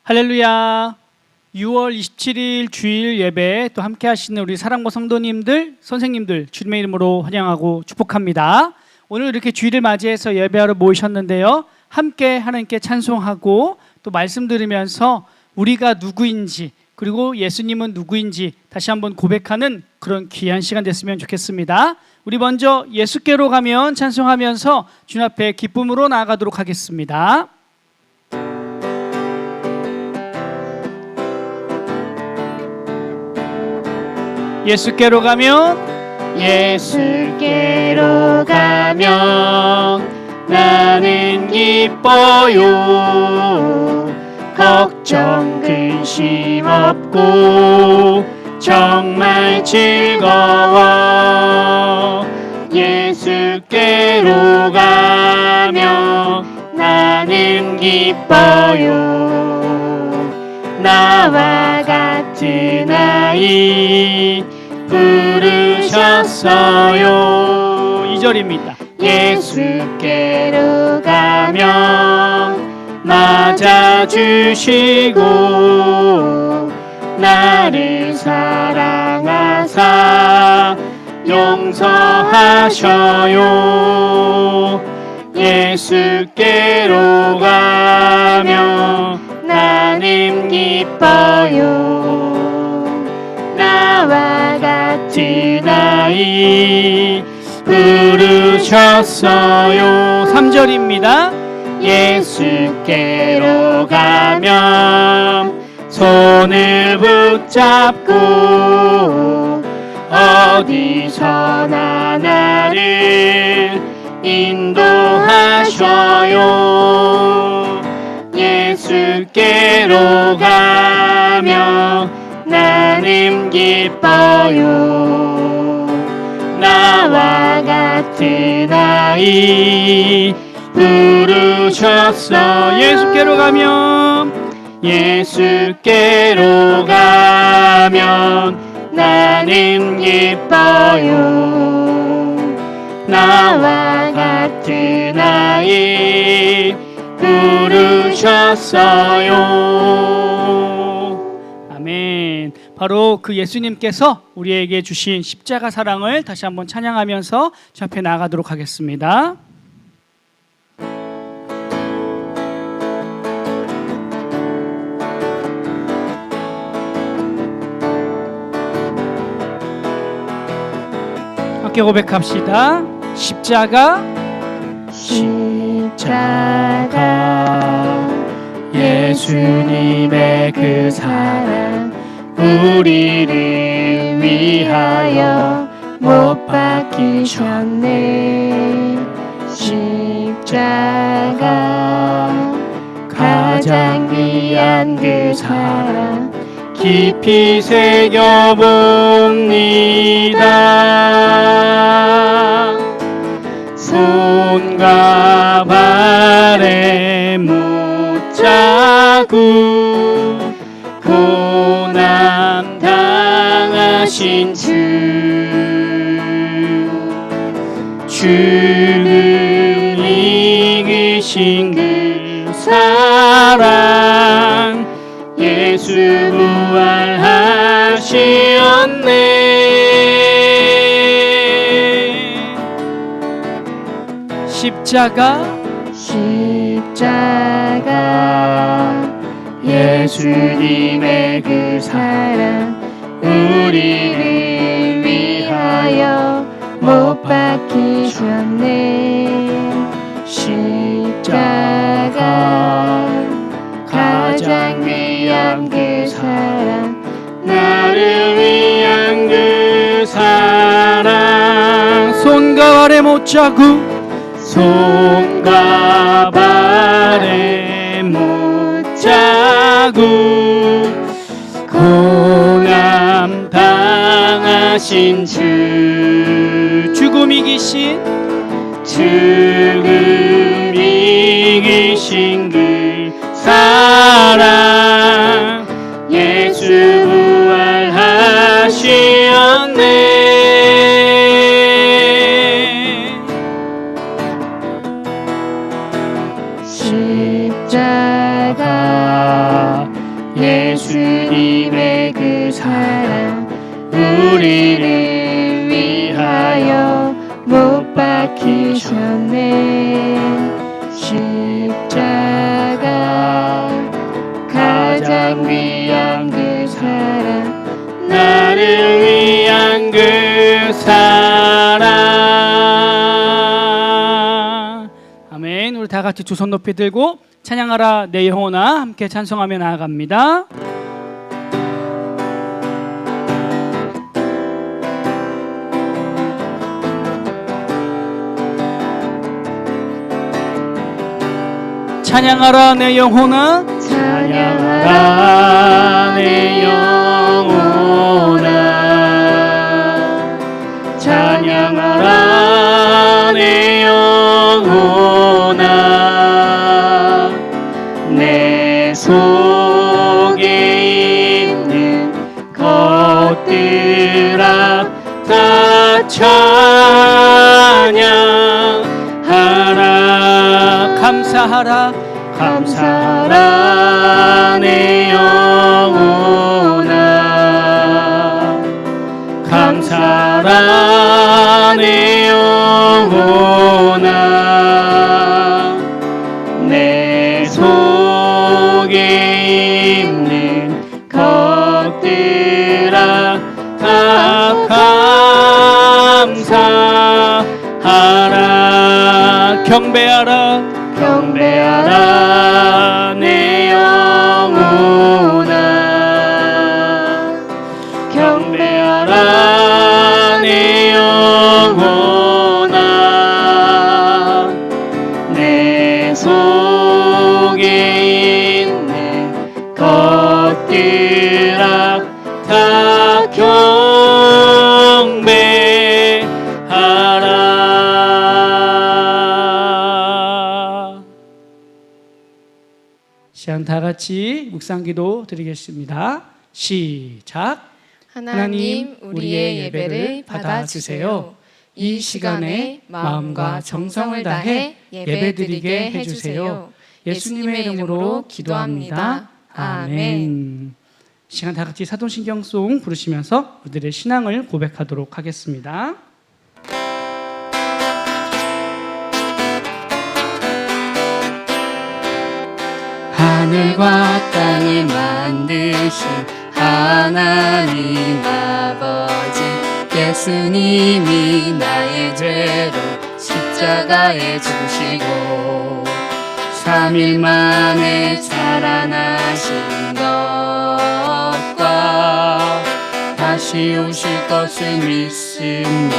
할렐루야. 6월 27일 주일 예배 또 함께 하시는 우리 사랑모 성도님들, 선생님들 주님의 이름으로 환영하고 축복합니다. 오늘 이렇게 주일을 맞이해서 예배하러 모이셨는데요, 함께 하나님께 찬송하고 또 말씀 들으면서 우리가 누구인지, 그리고 예수님은 누구인지 다시 한번 고백하는 그런 귀한 시간 됐으면 좋겠습니다. 우리 먼저 예수께로 가면 찬송하면서 주님 앞에 기쁨으로 나아가도록 하겠습니다. 예수께로 가면, 예수께로 가면 나는 기뻐요. 걱정 근심 없고 정말 즐거워. 예수께로 가면 나는 기뻐요. 나와 같은 아이 부르셨어요. 2절입니다. 예수께로 가면 맞아주시고 나를 사랑하사 용서하셔요. 예수께로 가면 나는 기뻐요. 나와 같은 아이 부르셨어요. 3절입니다. 예수께로 가면 손을 붙잡고 어디서나 나를 인도하셔요. 예수께로 가면 나는 기뻐요. 나와 같은 아이 부르셨어. 예수께로 가면, 예수께로 가면 나는 기뻐요. 나와 같은 아이 부르셨어요. 아멘. 바로 그 예수님께서 우리에게 주신 십자가 사랑을 다시 한번 찬양하면서 주 앞에 나아가도록 하겠습니다. 함께 고백합시다. 십자가, 십자가 예수님의 그 사랑 우리를 위하여 못 박히셨네. 십자가 가장 귀한 그 사랑 깊이 새겨봅니다. 손과 발에 못자국 고난 당하신 죽음 이기신 그 사랑 예수 부활하시었네. 십자가, 예수님의 그 사랑 우리를 위하여 못 박히셨네. 십자가 가장 귀한 그 사랑 나를 위한 그 사랑 손과 발에 못자국, 손과 발에 못자국 고난 당하신 죽음 이기신, 죽음 이기신 그 사랑 예수 부활하시었네. 십자가 우리를 위하여 못 박히셨네. 십자가 가장 위한 그 사랑, 나를 위한 그 사랑. 아멘. 우리 다 같이 두 손 높이 들고 찬양하라 내 영혼아 함께 찬송하며 나아갑니다. 찬양하라 내 영혼아, 찬양하라 내 영혼아, 찬양하라 내 영혼아, 내 속에 있는 것들아 다 찬양하라. 감사하라 감사하라 내 영혼아, 감사하라 내 영혼아, 내 속에 있는 것들아 다 감사하라. 경배하라 경배하라 내 영혼아, 경배하라 내 영혼아, 내 속에 있는 것들아 다 경배하라. 시간 다 같이 묵상기도 드리겠습니다. 시작. 하나님, 우리의 예배를 받아주세요. 이 시간에 마음과 정성을 다해 예배드리게 해주세요. 예수님의 이름으로 기도합니다. 아멘. 시간 다 같이 사도신경송 부르시면서 우리들의 신앙을 고백하도록 하겠습니다. 하늘과 땅을 만드신 하나님 아버지, 예수님이 나의 죄로 십자가에 죽으시고 3일 만에 살아나신 것과 다시 오실 것을 믿습니다.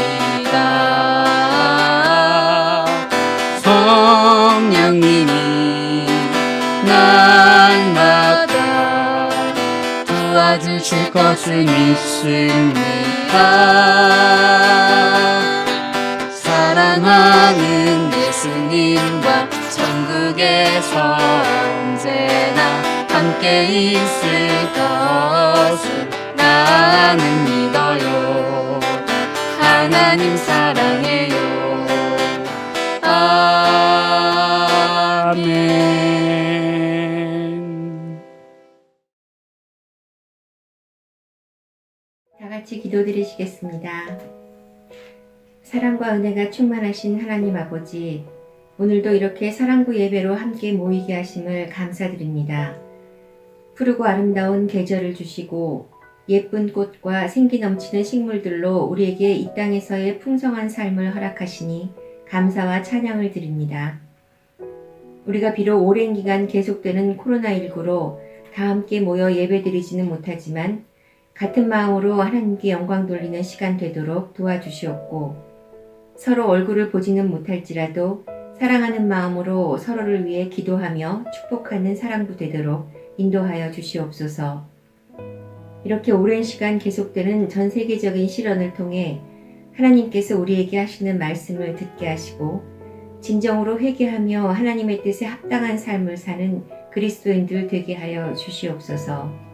성령님이 날마다 도와주실 것을 믿습니다. 사랑하는 예수님과 천국에서 언제나 함께 있을 것을 나는 믿어요. 하나님 사랑해요. 아멘. 다 같이 기도드리시겠습니다. 사랑과 은혜가 충만하신 하나님 아버지, 오늘도 이렇게 사랑부 예배로 함께 모이게 하심을 감사드립니다. 푸르고 아름다운 계절을 주시고 예쁜 꽃과 생기 넘치는 식물들로 우리에게 이 땅에서의 풍성한 삶을 허락하시니 감사와 찬양을 드립니다. 우리가 비록 오랜 기간 계속되는 코로나19로 다 함께 모여 예배드리지는 못하지만 같은 마음으로 하나님께 영광 돌리는 시간 되도록 도와주시옵고, 서로 얼굴을 보지는 못할지라도 사랑하는 마음으로 서로를 위해 기도하며 축복하는 사랑부 되도록 인도하여 주시옵소서. 이렇게 오랜 시간 계속되는 전 세계적인 시련을 통해 하나님께서 우리에게 하시는 말씀을 듣게 하시고 진정으로 회개하며 하나님의 뜻에 합당한 삶을 사는 그리스도인들 되게 하여 주시옵소서.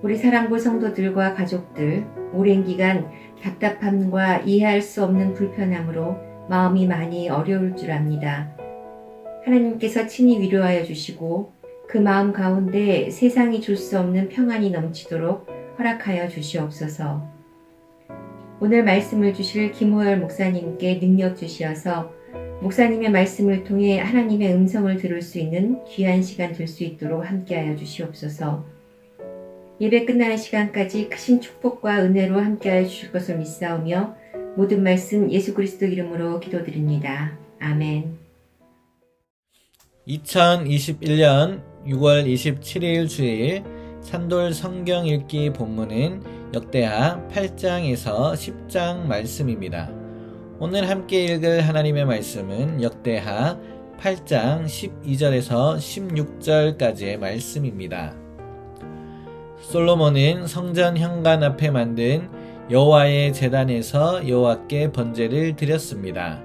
우리 사랑부 성도들과 가족들, 오랜 기간 답답함과 이해할 수 없는 불편함으로 마음이 많이 어려울 줄 압니다. 하나님께서 친히 위로하여 주시고 그 마음 가운데 세상이 줄 수 없는 평안이 넘치도록 허락하여 주시옵소서. 오늘 말씀을 주실 김호열 목사님께 능력 주시어서 목사님의 말씀을 통해 하나님의 음성을 들을 수 있는 귀한 시간 될 수 있도록 함께하여 주시옵소서. 예배 끝나는 시간까지 크신 축복과 은혜로 함께하여 주실 것을 믿사오며 모든 말씀 예수 그리스도 이름으로 기도드립니다. 아멘. 2021년 6월 27일 주일 산돌 성경 읽기 본문은 역대하 8장에서 10장 말씀입니다. 오늘 함께 읽을 하나님의 말씀은 역대하 8장 12절에서 16절까지의 말씀입니다. 솔로몬은 성전 현관 앞에 만든 여호와의 제단에서 여호와께 번제를 드렸습니다.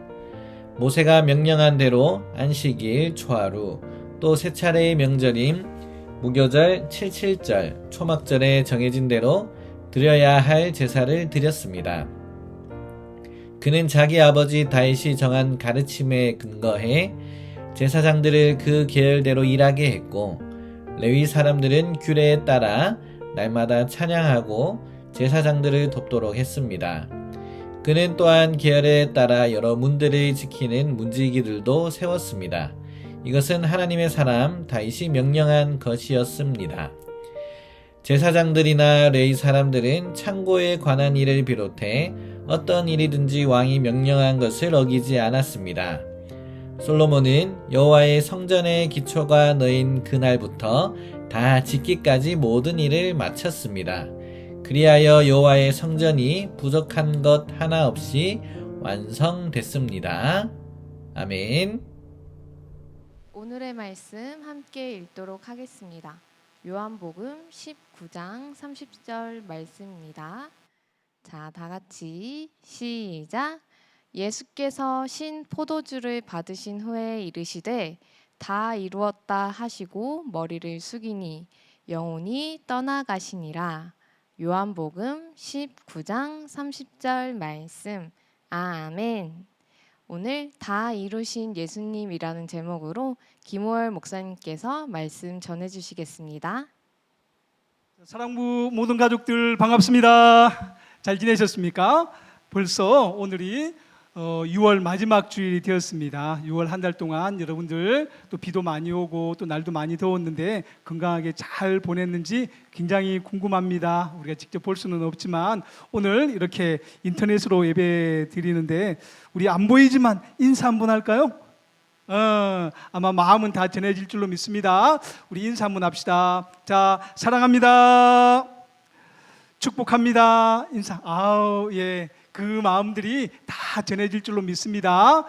모세가 명령한 대로 안식일, 초하루, 또 세 차례의 명절인 무교절, 칠칠절, 초막절에 정해진 대로 드려야 할 제사를 드렸습니다. 그는 자기 아버지 다윗이 정한 가르침에 근거해 제사장들을 그 계열대로 일하게 했고, 레위 사람들은 규례에 따라 날마다 찬양하고 제사장들을 돕도록 했습니다. 그는 또한 계열에 따라 여러 문들을 지키는 문지기들도 세웠습니다. 이것은 하나님의 사람 다윗이 명령한 것이었습니다. 제사장들이나 레위 사람들은 창고에 관한 일을 비롯해 어떤 일이든지 왕이 명령한 것을 어기지 않았습니다. 솔로몬은 여호와의 성전의 기초가 놓인 그날부터 다 짓기까지 모든 일을 마쳤습니다. 그리하여 여호와의 성전이 부족한 것 하나 없이 완성됐습니다. 아멘. 오늘의 말씀 함께 읽도록 하겠습니다. 요한복음 19장 30절 말씀입니다. 자, 다 같이 시작. 예수께서 신 포도주를 받으신 후에 이르시되 다 이루었다 하시고 머리를 숙이니 영혼이 떠나가시니라. 요한복음 19장 30절 말씀. 아멘. 오늘 다 이루신 예수님이라는 제목으로 김호열 목사님께서 말씀 전해주시겠습니다. 사랑부 모든 가족들 반갑습니다. 잘 지내셨습니까? 벌써 오늘이 6월 마지막 주일이 되었습니다. 6월 한 달 동안 여러분들 또 비도 많이 오고 또 날도 많이 더웠는데 건강하게 잘 보냈는지 굉장히 궁금합니다. 우리가 직접 볼 수는 없지만 오늘 이렇게 인터넷으로 예배 드리는데 우리 안 보이지만 인사 한번 할까요? 아마 마음은 다 전해질 줄로 믿습니다. 우리 인사 한번 합시다. 자, 사랑합니다. 축복합니다. 인사. 아우, 예. 그 마음들이 다 전해질 줄로 믿습니다.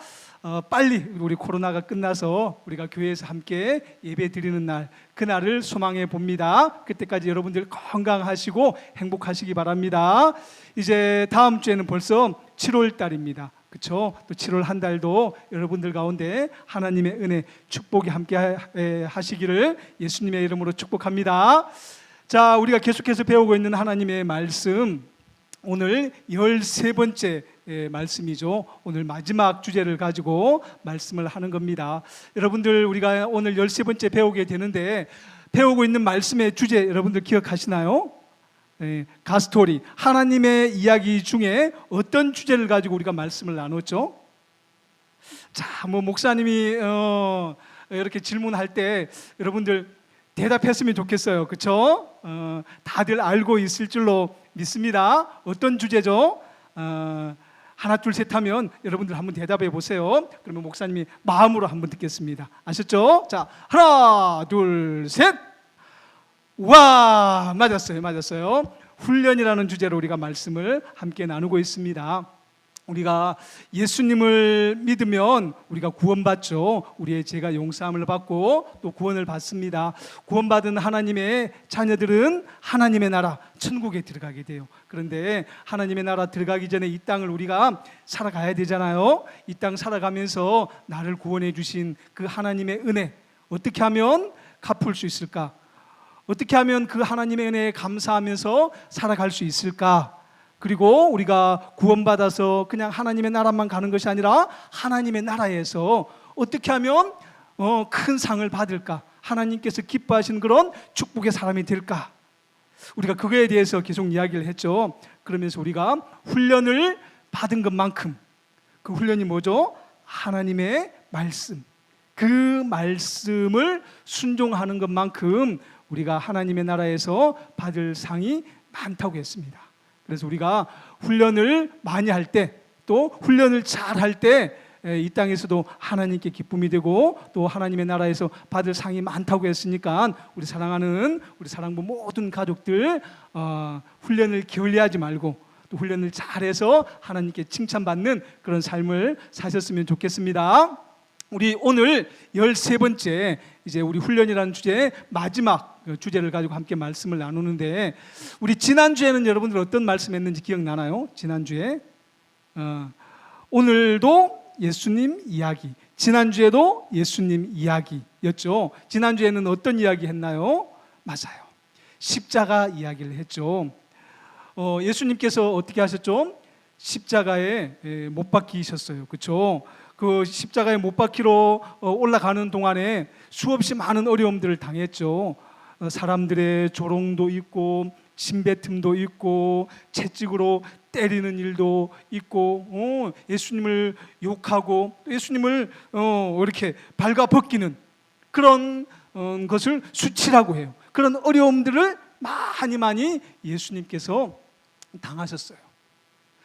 빨리 우리 코로나가 끝나서 우리가 교회에서 함께 예배 드리는 날, 그날을 소망해 봅니다. 그때까지 여러분들 건강하시고 행복하시기 바랍니다. 이제 다음 주에는 벌써 7월 달입니다. 그렇죠? 또 7월 한 달도 여러분들 가운데 하나님의 은혜, 축복이 함께 하시기를 예수님의 이름으로 축복합니다. 자, 우리가 계속해서 배우고 있는 하나님의 말씀, 오늘 13번째 말씀이죠. 오늘 마지막 주제를 가지고 말씀을 하는 겁니다. 여러분들 우리가 오늘 13번째 배우게 되는데 배우고 있는 말씀의 주제 여러분들 기억하시나요? 가스토리, 하나님의 이야기 중에 어떤 주제를 가지고 우리가 말씀을 나눴죠? 자, 목사님이 이렇게 질문할 때 여러분들 대답했으면 좋겠어요. 그렇죠? 다들 알고 있을 줄로 믿습니다. 어떤 주제죠? 하나 둘 셋 하면 여러분들 한번 대답해 보세요. 그러면 목사님이 마음으로 한번 듣겠습니다. 아셨죠? 자, 하나 둘 셋. 와, 맞았어요. 훈련이라는 주제로 우리가 말씀을 함께 나누고 있습니다. 우리가 예수님을 믿으면 우리가 구원받죠. 우리의 죄가 용서함을 받고 또 구원을 받습니다. 구원받은 하나님의 자녀들은 하나님의 나라 천국에 들어가게 돼요. 그런데 하나님의 나라 들어가기 전에 이 땅을 우리가 살아가야 되잖아요. 이 땅 살아가면서 나를 구원해 주신 그 하나님의 은혜 어떻게 하면 갚을 수 있을까? 어떻게 하면 그 하나님의 은혜에 감사하면서 살아갈 수 있을까? 그리고 우리가 구원받아서 그냥 하나님의 나라만 가는 것이 아니라 하나님의 나라에서 어떻게 하면 큰 상을 받을까? 하나님께서 기뻐하시는 그런 축복의 사람이 될까? 우리가 그거에 대해서 계속 이야기를 했죠. 그러면서 우리가 훈련을 받은 것만큼, 그 훈련이 뭐죠? 하나님의 말씀, 그 말씀을 순종하는 것만큼 우리가 하나님의 나라에서 받을 상이 많다고 했습니다. 그래서 우리가 훈련을 많이 할 때, 또 훈련을 잘 할 때 이 땅에서도 하나님께 기쁨이 되고 또 하나님의 나라에서 받을 상이 많다고 했으니까 우리 사랑하는 우리 사랑부 모든 가족들 훈련을 게을리하지 말고 또 훈련을 잘해서 하나님께 칭찬받는 그런 삶을 사셨으면 좋겠습니다. 우리 오늘 13번째 이제 우리 훈련이라는 주제의 마지막 주제를 가지고 함께 말씀을 나누는데, 우리 지난주에는 여러분들 어떤 말씀했는지 기억나나요? 지난주에 오늘도 예수님 이야기, 지난주에도 예수님 이야기였죠. 지난주에는 어떤 이야기 했나요? 맞아요, 십자가 이야기를 했죠. 예수님께서 어떻게 하셨죠? 십자가에 못 박히셨어요. 그렇죠? 그 십자가에 못 박히러 올라가는 동안에 수없이 많은 어려움들을 당했죠. 사람들의 조롱도 있고 침뱉음도 있고 채찍으로 때리는 일도 있고 예수님을 욕하고 예수님을 이렇게 발가벗기는 그런 것을 수치라고 해요. 그런 어려움들을 많이 예수님께서 당하셨어요.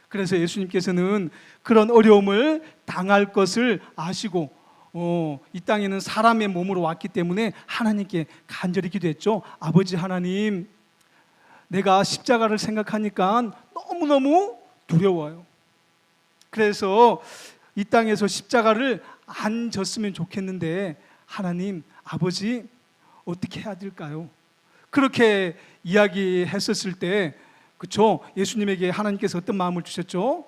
그래서 예수님께서는 그런 어려움을 당할 것을 아시고 이 땅에는 사람의 몸으로 왔기 때문에 하나님께 간절히 기도했죠. 아버지 하나님, 내가 십자가를 생각하니까 너무너무 두려워요. 그래서 이 땅에서 십자가를 안 졌으면 좋겠는데 하나님, 아버지 어떻게 해야 될까요? 그렇게 이야기했었을 때, 그렇죠? 예수님에게 하나님께서 어떤 마음을 주셨죠?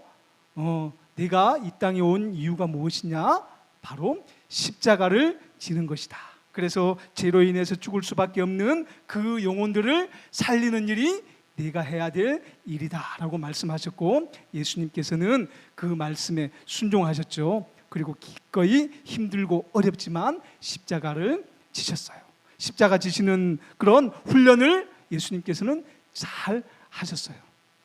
내가 이 땅에 온 이유가 무엇이냐? 바로 십자가를 지는 것이다. 그래서 죄로 인해서 죽을 수밖에 없는 그 영혼들을 살리는 일이 네가 해야 될 일이다 라고 말씀하셨고, 예수님께서는 그 말씀에 순종하셨죠. 그리고 기꺼이 힘들고 어렵지만 십자가를 지셨어요. 십자가 지시는 그런 훈련을 예수님께서는 잘 하셨어요.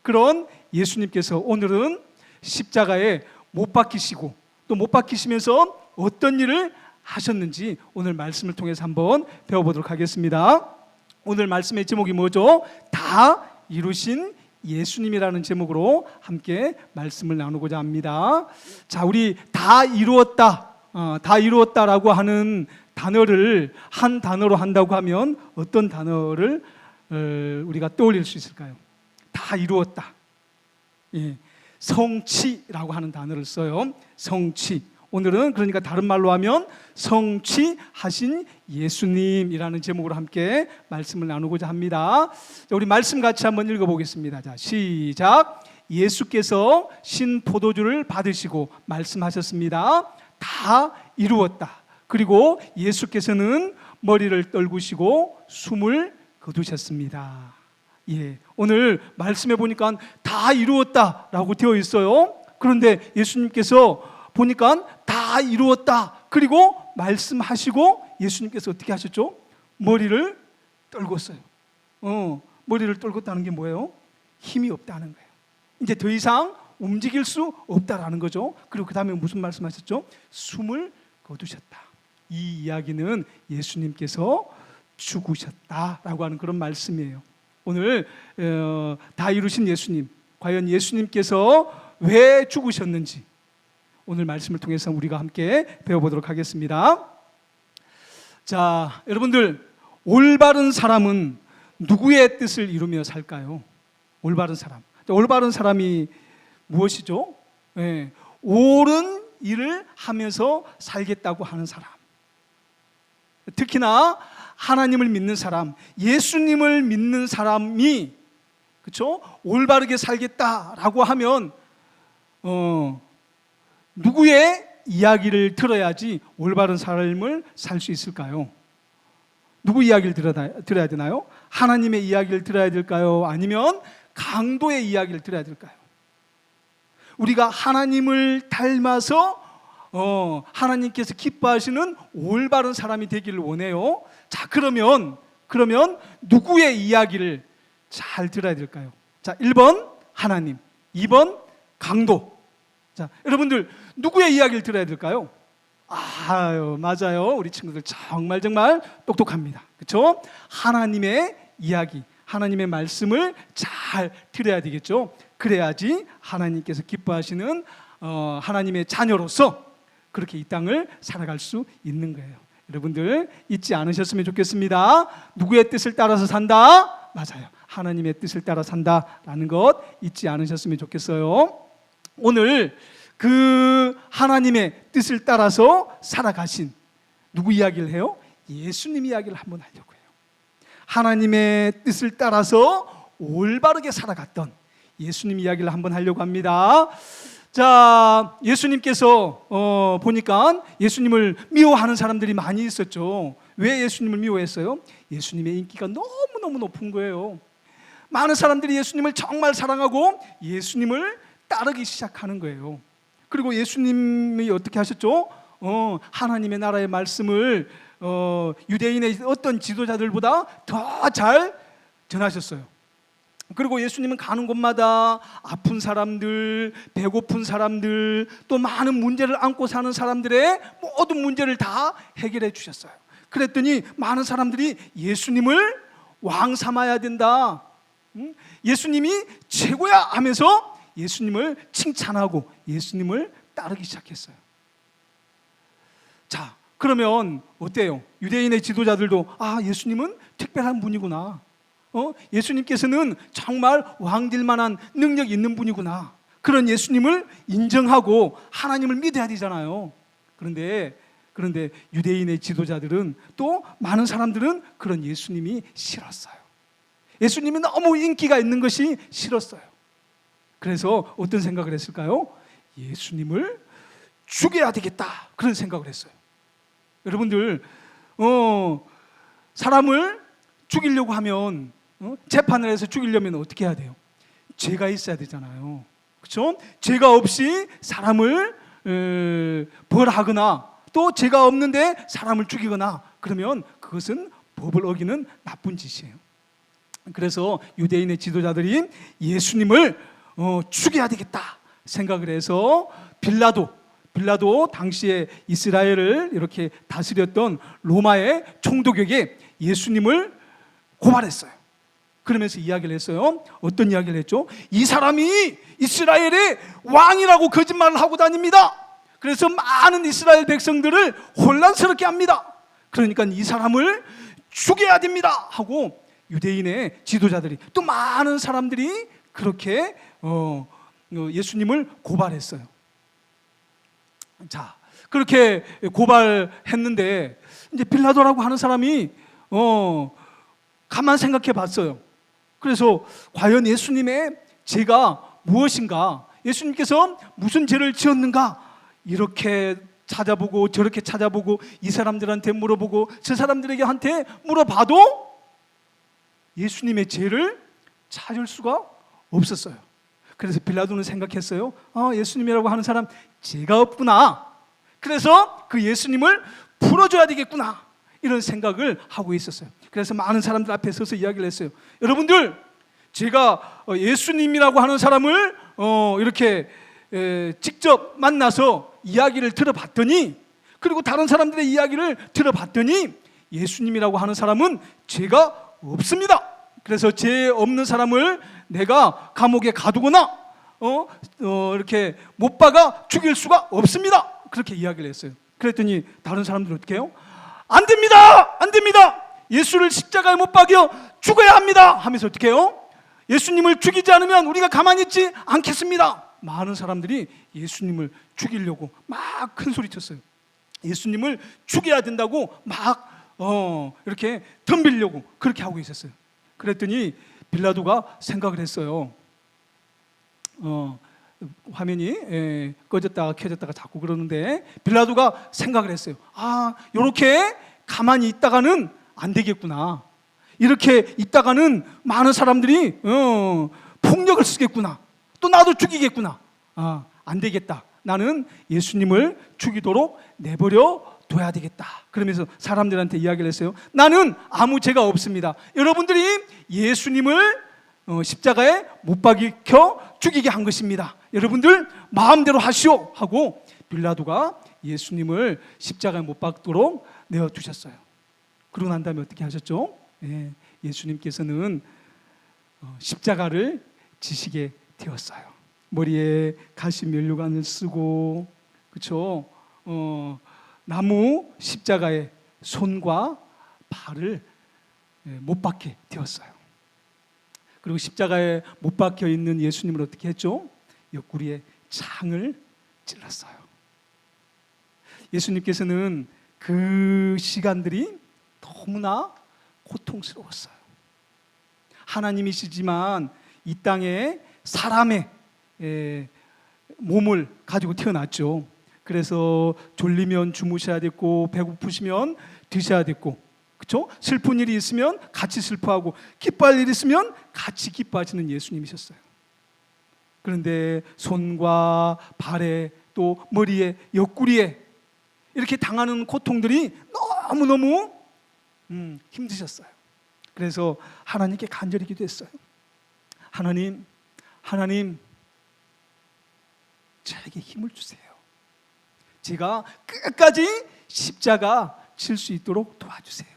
그런 예수님께서 오늘은 십자가에 못 박히시고 또 못 박히시면서 어떤 일을 하셨는지 오늘 말씀을 통해서 한번 배워보도록 하겠습니다. 오늘 말씀의 제목이 뭐죠? 다 이루신 예수님이라는 제목으로 함께 말씀을 나누고자 합니다. 자, 우리 다 이루었다, 다 이루었다라고 하는 단어를 한 단어로 한다고 하면 어떤 단어를 우리가 떠올릴 수 있을까요? 다 이루었다. 예, 성취라고 하는 단어를 써요. 성취. 오늘은 그러니까 다른 말로 하면 성취하신 예수님이라는 제목으로 함께 말씀을 나누고자 합니다. 자, 우리 말씀 같이 한번 읽어보겠습니다. 자, 시작. 예수께서 신 포도주를 받으시고 말씀하셨습니다. 다 이루었다. 그리고 예수께서는 머리를 떨구시고 숨을 거두셨습니다. 예, 오늘 말씀해 보니까 다 이루었다라고 되어 있어요. 그런데 예수님께서 보니까 다 이루었다. 그리고 말씀하시고 예수님께서 어떻게 하셨죠? 머리를 떨궜어요. 머리를 떨궜다는 게 뭐예요? 힘이 없다는 거예요. 이제 더 이상 움직일 수 없다라는 거죠. 그리고 그 다음에 무슨 말씀하셨죠? 숨을 거두셨다. 이 이야기는 예수님께서 죽으셨다라고 하는 그런 말씀이에요. 오늘 다 이루신 예수님, 과연 예수님께서 왜 죽으셨는지 오늘 말씀을 통해서 우리가 함께 배워보도록 하겠습니다. 자, 여러분들, 올바른 사람은 누구의 뜻을 이루며 살까요? 올바른 사람. 올바른 사람이 무엇이죠? 네, 옳은 일을 하면서 살겠다고 하는 사람. 특히나 하나님을 믿는 사람, 예수님을 믿는 사람이, 그렇죠? 올바르게 살겠다라고 하면 누구의 이야기를 들어야지 올바른 삶을 살 수 있을까요? 누구 이야기를 들어야 되나요? 하나님의 이야기를 들어야 될까요? 아니면 강도의 이야기를 들어야 될까요? 우리가 하나님을 닮아서 하나님께서 기뻐하시는 올바른 사람이 되기를 원해요. 자, 그러면 누구의 이야기를 잘 들어야 될까요? 자, 1번 하나님. 2번 강도. 자, 여러분들 누구의 이야기를 들어야 될까요? 아유, 맞아요. 우리 친구들 정말 똑똑합니다. 그렇죠? 하나님의 이야기, 하나님의 말씀을 잘 들어야 되겠죠. 그래야지 하나님께서 기뻐하시는 하나님의 자녀로서 그렇게 이 땅을 살아갈 수 있는 거예요. 여러분들 잊지 않으셨으면 좋겠습니다. 누구의 뜻을 따라서 산다? 맞아요. 하나님의 뜻을 따라 산다라는 것 잊지 않으셨으면 좋겠어요. 오늘 그 하나님의 뜻을 따라서 살아가신 누구 이야기를 해요? 예수님 이야기를 한번 하려고 해요. 하나님의 뜻을 따라서 올바르게 살아갔던 예수님 이야기를 한번 하려고 합니다. 자, 예수님께서 보니까 예수님을 미워하는 사람들이 많이 있었죠. 왜 예수님을 미워했어요? 예수님의 인기가 너무너무 높은 거예요. 많은 사람들이 예수님을 정말 사랑하고 예수님을 따르기 시작하는 거예요. 그리고 예수님이 어떻게 하셨죠? 하나님의 나라의 말씀을 유대인의 어떤 지도자들보다 더 잘 전하셨어요. 그리고 예수님은 가는 곳마다 아픈 사람들, 배고픈 사람들, 또 많은 문제를 안고 사는 사람들의 모든 문제를 다 해결해 주셨어요. 그랬더니 많은 사람들이 예수님을 왕 삼아야 된다, 예수님이 최고야 하면서 예수님을 칭찬하고 예수님을 따르기 시작했어요. 자, 그러면 어때요? 유대인의 지도자들도 예수님은 특별한 분이구나, 예수님께서는 정말 왕될 만한 능력이 있는 분이구나, 그런 예수님을 인정하고 하나님을 믿어야 되잖아요. 그런데 유대인의 지도자들은, 또 많은 사람들은 그런 예수님이 싫었어요. 예수님이 너무 인기가 있는 것이 싫었어요. 그래서 어떤 생각을 했을까요? 예수님을 죽여야 되겠다, 그런 생각을 했어요. 여러분들 사람을 죽이려고 하면 재판을 해서 죽이려면 어떻게 해야 돼요? 죄가 있어야 되잖아요. 그렇죠? 죄가 없이 사람을 벌하거나 또 죄가 없는데 사람을 죽이거나 그러면 그것은 법을 어기는 나쁜 짓이에요. 그래서 유대인의 지도자들이 예수님을 죽여야 되겠다 생각을 해서 빌라도 당시에 이스라엘을 이렇게 다스렸던 로마의 총독에게 예수님을 고발했어요. 그러면서 이야기를 했어요. 어떤 이야기를 했죠? 이 사람이 이스라엘의 왕이라고 거짓말을 하고 다닙니다. 그래서 많은 이스라엘 백성들을 혼란스럽게 합니다. 그러니까 이 사람을 죽여야 됩니다 하고 유대인의 지도자들이, 또 많은 사람들이 그렇게 예수님을 고발했어요. 자, 그렇게 고발했는데 이제 빌라도라고 하는 사람이 가만 생각해 봤어요. 그래서 과연 예수님의 죄가 무엇인가, 예수님께서 무슨 죄를 지었는가, 이렇게 찾아보고 저렇게 찾아보고 이 사람들한테 물어보고 저 사람들에게 한테 물어봐도 예수님의 죄를 찾을 수가 없었어요. 그래서 빌라도는 생각했어요. 예수님이라고 하는 사람 죄가 없구나. 그래서 그 예수님을 풀어줘야 되겠구나, 이런 생각을 하고 있었어요. 그래서 많은 사람들 앞에 서서 이야기를 했어요. 여러분들, 제가 예수님이라고 하는 사람을 이렇게 직접 만나서 이야기를 들어봤더니, 그리고 다른 사람들의 이야기를 들어봤더니 예수님이라고 하는 사람은 죄가 없습니다. 그래서 죄 없는 사람을 내가 감옥에 가두거나 이렇게 못 박아 죽일 수가 없습니다. 그렇게 이야기를 했어요. 그랬더니 다른 사람들은 어떻게 해요? 안 됩니다! 안 됩니다! 예수를 십자가에 못 박여 죽어야 합니다! 하면서 어떻게 해요? 예수님을 죽이지 않으면 우리가 가만히 있지 않겠습니다. 많은 사람들이 예수님을 죽이려고 막 큰 소리 쳤어요. 예수님을 죽여야 된다고 막 이렇게 덤비려고 그렇게 하고 있었어요. 그랬더니 빌라도가 생각을 했어요. 화면이 꺼졌다가 켜졌다가 자꾸 그러는데, 빌라도가 생각을 했어요. 이렇게 가만히 있다가는 안 되겠구나. 이렇게 있다가는 많은 사람들이 폭력을 쓰겠구나. 또 나도 죽이겠구나. 안 되겠다. 나는 예수님을 죽이도록 내버려 둬야 되겠다. 그러면서 사람들한테 이야기를 했어요. 나는 아무 죄가 없습니다. 여러분들이 예수님을 십자가에 못 박혀 죽이게 한 것입니다. 여러분들 마음대로 하시오 하고 빌라도가 예수님을 십자가에 못 박도록 내어두셨어요. 그러고 난 다음에 어떻게 하셨죠? 예수님께서는 십자가를 지시게 되었어요. 머리에 가시 면류관을 쓰고, 그렇죠? 나무 십자가에 손과 발을 못 박게 되었어요. 그리고 십자가에 못 박혀 있는 예수님을 어떻게 했죠? 옆구리에 창을 찔렀어요. 예수님께서는 그 시간들이 너무나 고통스러웠어요. 하나님이시지만 이 땅에 사람의 몸을 가지고 태어났죠. 그래서 졸리면 주무셔야 됐고, 배고프시면 드셔야 됐고, 그렇죠? 슬픈 일이 있으면 같이 슬퍼하고, 기뻐할 일이 있으면 같이 기뻐하시는 예수님이셨어요. 그런데 손과 발에 또 머리에 옆구리에 이렇게 당하는 고통들이 너무너무 힘드셨어요. 그래서 하나님께 간절히 기도했어요. 하나님, 저에게 힘을 주세요. 제가 끝까지 십자가 질 수 있도록 도와주세요.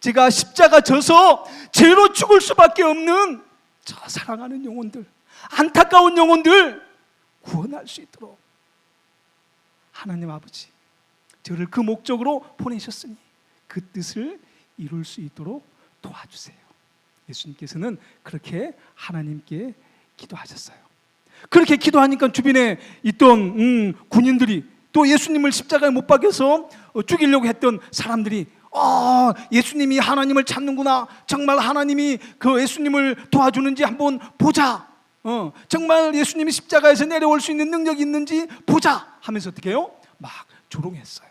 제가 십자가 져서 죄로 죽을 수밖에 없는 저 사랑하는 영혼들, 안타까운 영혼들 구원할 수 있도록 하나님 아버지, 저를 그 목적으로 보내셨으니 그 뜻을 이룰 수 있도록 도와주세요. 예수님께서는 그렇게 하나님께 기도하셨어요. 그렇게 기도하니까 주변에 있던 군인들이, 또 예수님을 십자가에 못 박여서 죽이려고 했던 사람들이, 예수님이 하나님을 찾는구나, 정말 하나님이 그 예수님을 도와주는지 한번 보자, 정말 예수님이 십자가에서 내려올 수 있는 능력이 있는지 보자 하면서 어떻게 해요? 막 조롱했어요.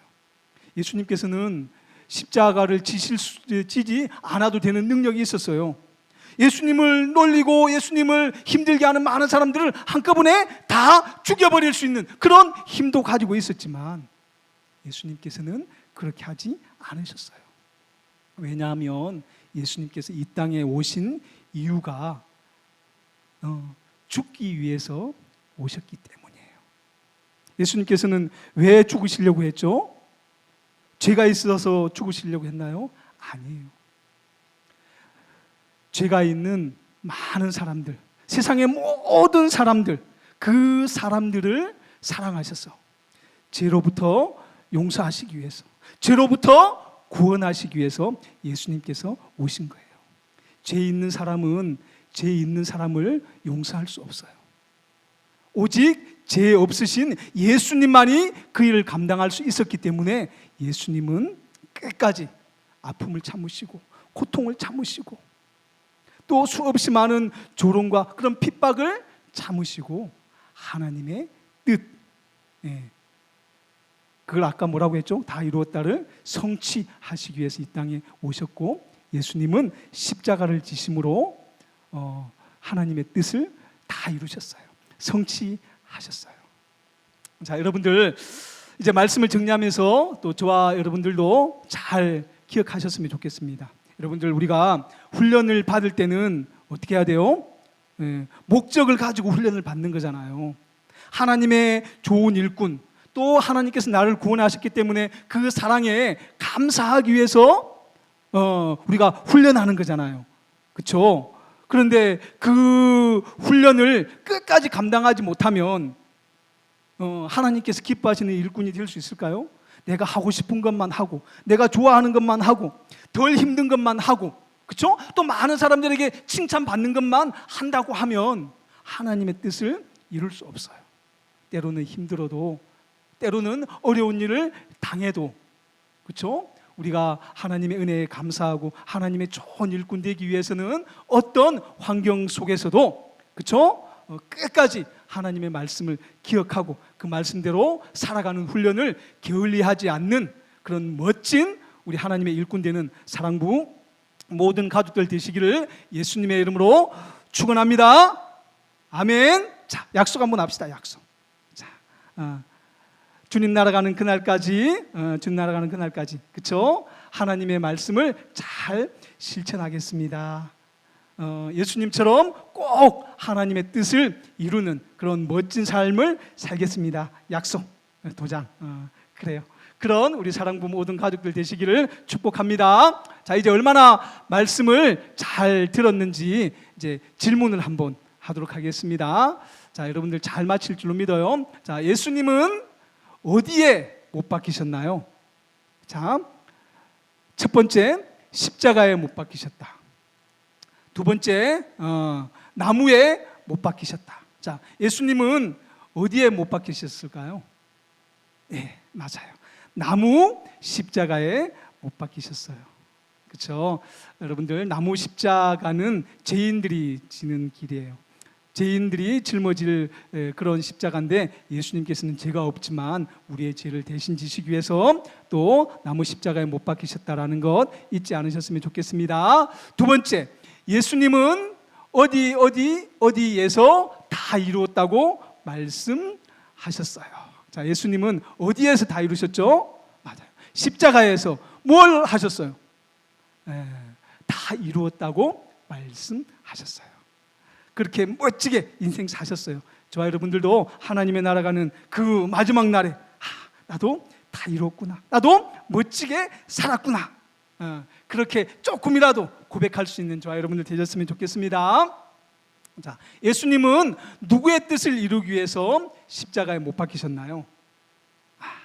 예수님께서는 십자가를 지지 않아도 되는 능력이 있었어요. 예수님을 놀리고 예수님을 힘들게 하는 많은 사람들을 한꺼번에 다 죽여버릴 수 있는 그런 힘도 가지고 있었지만 예수님께서는 그렇게 하지 않으셨어요. 왜냐하면 예수님께서 이 땅에 오신 이유가 죽기 위해서 오셨기 때문이에요. 예수님께서는 왜 죽으시려고 했죠? 죄가 있어서 죽으시려고 했나요? 아니에요. 죄가 있는 많은 사람들, 세상의 모든 사람들, 그 사람들을 사랑하셔서 죄로부터 용서하시기 위해서, 죄로부터 구원하시기 위해서 예수님께서 오신 거예요. 죄 있는 사람은 죄 있는 사람을 용서할 수 없어요. 오직 죄 없으신 예수님만이 그 일을 감당할 수 있었기 때문에 예수님은 끝까지 아픔을 참으시고 고통을 참으시고 또 수없이 많은 조롱과 그런 핍박을 참으시고 하나님의 뜻, 그걸 아까 뭐라고 했죠? 다 이루었다를 성취하시기 위해서 이 땅에 오셨고, 예수님은 십자가를 지심으로 하나님의 뜻을 다 이루셨어요. 성취하셨어요. 자, 여러분들 이제 말씀을 정리하면서 또 저와 여러분들도 잘 기억하셨으면 좋겠습니다. 여러분들, 우리가 훈련을 받을 때는 어떻게 해야 돼요? 목적을 가지고 훈련을 받는 거잖아요. 하나님의 좋은 일꾼, 또 하나님께서 나를 구원하셨기 때문에 그 사랑에 감사하기 위해서 우리가 훈련하는 거잖아요. 그렇죠? 그런데 그 훈련을 끝까지 감당하지 못하면 하나님께서 기뻐하시는 일꾼이 될 수 있을까요? 내가 하고 싶은 것만 하고, 내가 좋아하는 것만 하고, 덜 힘든 것만 하고, 그렇죠? 또 많은 사람들에게 칭찬받는 것만 한다고 하면 하나님의 뜻을 이룰 수 없어요. 때로는 힘들어도, 때로는 어려운 일을 당해도, 그렇죠? 우리가 하나님의 은혜에 감사하고 하나님의 좋은 일꾼 되기 위해서는 어떤 환경 속에서도, 그렇죠? 끝까지 하나님의 말씀을 기억하고 그 말씀대로 살아가는 훈련을 게을리하지 않는 그런 멋진 우리 하나님의 일꾼 되는 사랑부 모든 가족들 되시기를 예수님의 이름으로 축원합니다. 아멘. 자, 약속 한번 합시다. 약속. 자, 주님 날아가는 그날까지, 주님 날아가는 그날까지, 그렇죠? 하나님의 말씀을 잘 실천하겠습니다. 예수님처럼 꼭 하나님의 뜻을 이루는 그런 멋진 삶을 살겠습니다. 약속, 도장. 그래요. 그런 우리 사랑부 모든 가족들 되시기를 축복합니다. 자, 이제 얼마나 말씀을 잘 들었는지 이제 질문을 한번 하도록 하겠습니다. 자, 여러분들 잘 맞힐 줄로 믿어요. 자, 예수님은 어디에 못 박히셨나요? 자, 첫 번째 십자가에 못 박히셨다. 두 번째 나무에 못 박히셨다. 자, 예수님은 어디에 못 박히셨을까요? 네, 맞아요. 나무 십자가에 못 박히셨어요. 그렇죠? 여러분들, 나무 십자가는 죄인들이 지는 길이에요. 죄인들이 짊어질 그런 십자가인데 예수님께서는 죄가 없지만 우리의 죄를 대신 지시기 위해서 또 나무 십자가에 못 박히셨다라는 것 잊지 않으셨으면 좋겠습니다. 두 번째, 예수님은 어디에서 다 이루었다고 말씀하셨어요. 자, 예수님은 어디에서 다 이루셨죠? 맞아요. 십자가에서 뭘 하셨어요? 다 이루었다고 말씀하셨어요. 그렇게 멋지게 인생 사셨어요. 저와 여러분들도 하나님의 나라가는 그 마지막 날에 나도 다 이뤘구나, 나도 멋지게 살았구나, 그렇게 조금이라도 고백할 수 있는 저와 여러분들 되셨으면 좋겠습니다. 자, 예수님은 누구의 뜻을 이루기 위해서 십자가에 못 박히셨나요?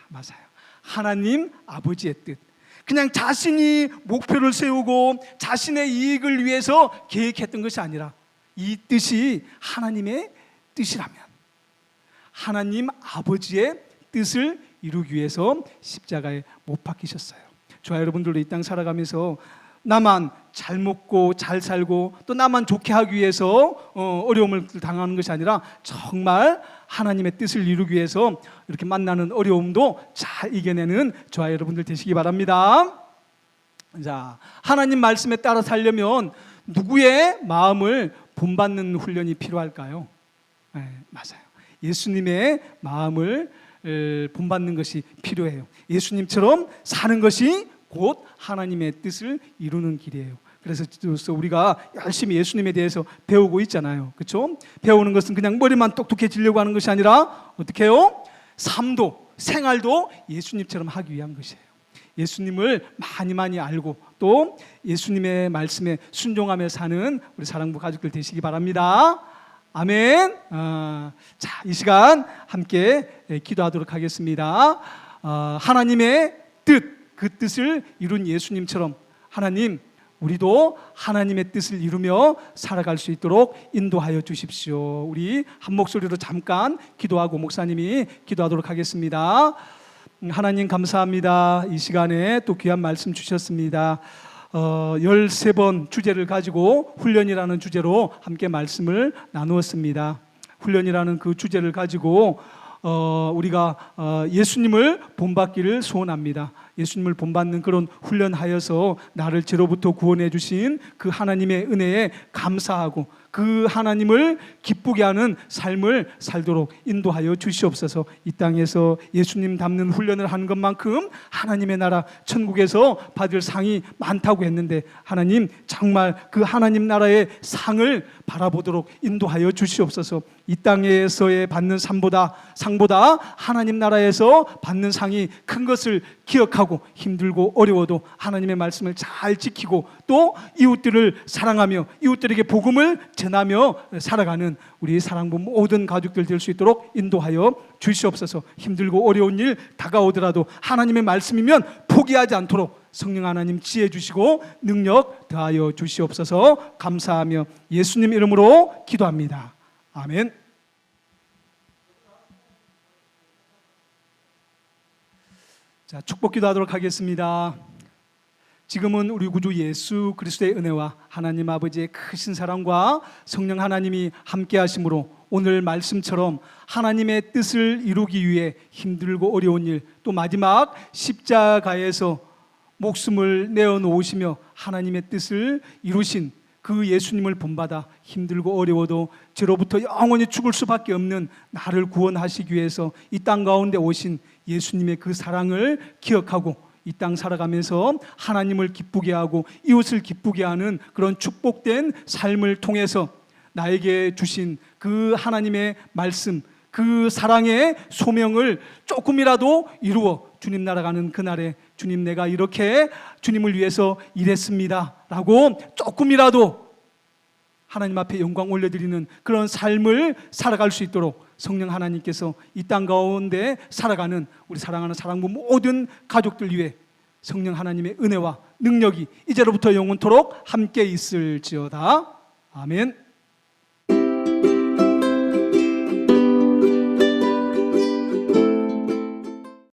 맞아요. 하나님 아버지의 뜻. 그냥 자신이 목표를 세우고 자신의 이익을 위해서 계획했던 것이 아니라 이 뜻이 하나님의 뜻이라면 하나님 아버지의 뜻을 이루기 위해서 십자가에 못 박히셨어요. 저와 여러분들도 이 땅 살아가면서 나만 잘 먹고 잘 살고 또 나만 좋게 하기 위해서 어려움을 당하는 것이 아니라 정말 하나님의 뜻을 이루기 위해서 이렇게 만나는 어려움도 잘 이겨내는 저와 여러분들 되시기 바랍니다. 자, 하나님 말씀에 따라 살려면 누구의 마음을 본받는 훈련이 필요할까요? 네, 맞아요. 예수님의 마음을 본받는 것이 필요해요. 예수님처럼 사는 것이 곧 하나님의 뜻을 이루는 길이에요. 그래서 우리가 열심히 예수님에 대해서 배우고 있잖아요. 그렇죠? 배우는 것은 그냥 머리만 똑똑해지려고 하는 것이 아니라 어떻게 해요? 삶도 생활도 예수님처럼 하기 위한 것이에요. 예수님을 많이 알고 또 예수님의 말씀에 순종하며 사는 우리 사랑부 가족들 되시기 바랍니다. 아멘. 자, 이 시간 함께 기도하도록 하겠습니다. 하나님의 뜻, 그 뜻을 이룬 예수님처럼 하나님, 우리도 하나님의 뜻을 이루며 살아갈 수 있도록 인도하여 주십시오. 우리 한 목소리로 잠깐 기도하고 목사님이 기도하도록 하겠습니다. 하나님 감사합니다. 이 시간에 또 귀한 말씀 주셨습니다. 13번 주제를 가지고 훈련이라는 주제로 함께 말씀을 나누었습니다. 훈련이라는 그 주제를 가지고 우리가 예수님을 본받기를 소원합니다. 예수님을 본받는 그런 훈련하여서 나를 죄로부터 구원해 주신 그 하나님의 은혜에 감사하고 그 하나님을 기쁘게 하는 삶을 살도록 인도하여 주시옵소서. 이 땅에서 예수님 닮는 훈련을 하는 것만큼 하나님의 나라 천국에서 받을 상이 많다고 했는데 하나님, 정말 그 하나님 나라의 상을 바라보도록 인도하여 주시옵소서. 이 땅에서의 받는 상보다 하나님 나라에서 받는 상이 큰 것을 기억하고 힘들고 어려워도 하나님의 말씀을 잘 지키고 또 이웃들을 사랑하며 이웃들에게 복음을 전하며 살아가는 우리 사랑부 모든 가족들 될 수 있도록 인도하여 주시옵소서. 힘들고 어려운 일 다가오더라도 하나님의 말씀이면 포기하지 않도록 성령 하나님 지혜 주시고 능력 더하여 주시옵소서. 감사하며 예수님 이름으로 기도합니다. 아멘. 자, 축복 기도하도록 하겠습니다. 지금은 우리 구주 예수 그리스도의 은혜와 하나님 아버지의 크신 사랑과 성령 하나님이 함께 하심으로 오늘 말씀처럼 하나님의 뜻을 이루기 위해 힘들고 어려운 일, 또 마지막 십자가에서 목숨을 내어놓으시며 하나님의 뜻을 이루신 그 예수님을 본받아 힘들고 어려워도 죄로부터 영원히 죽을 수밖에 없는 나를 구원하시기 위해서 이 땅 가운데 오신 예수님의 그 사랑을 기억하고 이 땅 살아가면서 하나님을 기쁘게 하고 이웃을 기쁘게 하는 그런 축복된 삶을 통해서 나에게 주신 그 하나님의 말씀, 그 사랑의 소명을 조금이라도 이루어 주님 날아가는 그날에 주님 내가 이렇게 주님을 위해서 일했습니다 라고 조금이라도 하나님 앞에 영광 올려드리는 그런 삶을 살아갈 수 있도록 성령 하나님께서 이 땅 가운데 살아가는 우리 사랑하는 사랑부 모든 가족들 위해 성령 하나님의 은혜와 능력이 이제로부터 영원토록 함께 있을지어다. 아멘.